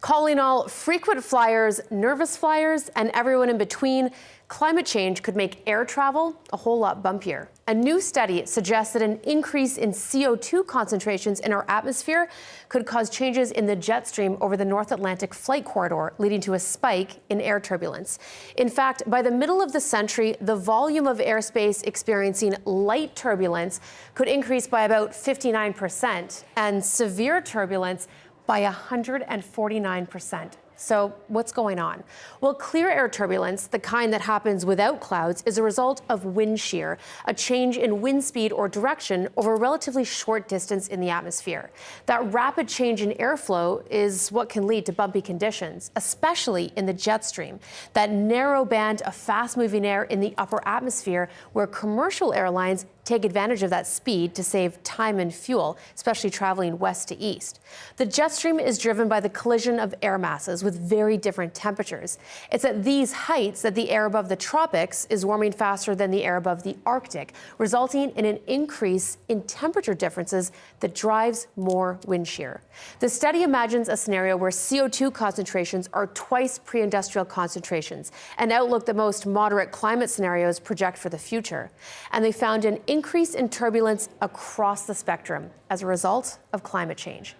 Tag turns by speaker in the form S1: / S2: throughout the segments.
S1: Calling all frequent flyers, nervous flyers, and everyone in between, climate change could make air travel a whole lot bumpier. A new study suggests that an increase in CO2 concentrations in our atmosphere could cause changes in the jet stream over the North Atlantic flight corridor, leading to a spike in air turbulence. In fact, by the middle of the century, the volume of airspace experiencing light turbulence could increase by about 59%, and severe turbulence by 149%. So what's going on? Well, clear air turbulence, the kind that happens without clouds, is a result of wind shear, a change in wind speed or direction over a relatively short distance in the atmosphere. That rapid change in airflow is what can lead to bumpy conditions, especially in the jet stream, that narrow band of fast-moving air in the upper atmosphere where commercial airlines take advantage of that speed to save time and fuel, especially traveling west to east. The jet stream is driven by the collision of air masses with very different temperatures. It's at these heights that the air above the tropics is warming faster than the air above the Arctic, resulting in an increase in temperature differences that drives more wind shear. The study imagines a scenario where CO2 concentrations are twice pre-industrial concentrations, an outlook that most moderate climate scenarios project for the future. And they found an increase in turbulence across the spectrum as a result of climate change.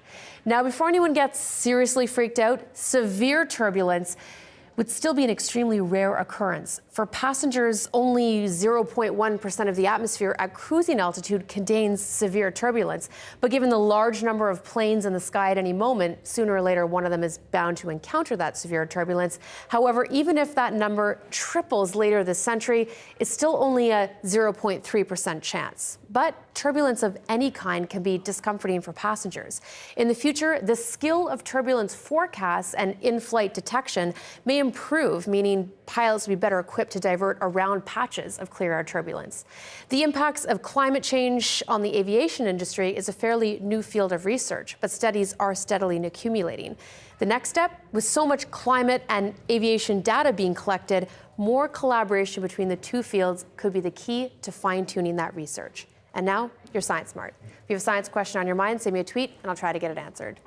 S1: Now, before anyone gets seriously freaked out, severe turbulence would still be an extremely rare occurrence. For passengers, only 0.1% of the atmosphere at cruising altitude contains severe turbulence. But given the large number of planes in the sky at any moment, sooner or later one of them is bound to encounter that severe turbulence. However, even if that number triples later this century, it's still only a 0.3% chance. But turbulence of any kind can be discomforting for passengers. In the future, the skill of turbulence forecasts and in-flight detection may improve, meaning pilots will be better equipped to divert around patches of clear air turbulence. The impacts of climate change on the aviation industry is a fairly new field of research, but studies are steadily accumulating. The next step, with so much climate and aviation data being collected, more collaboration between the two fields could be the key to fine-tuning that research. And now, you're Science Smart. If you have a science question on your mind, send me a tweet and I'll try to get it answered.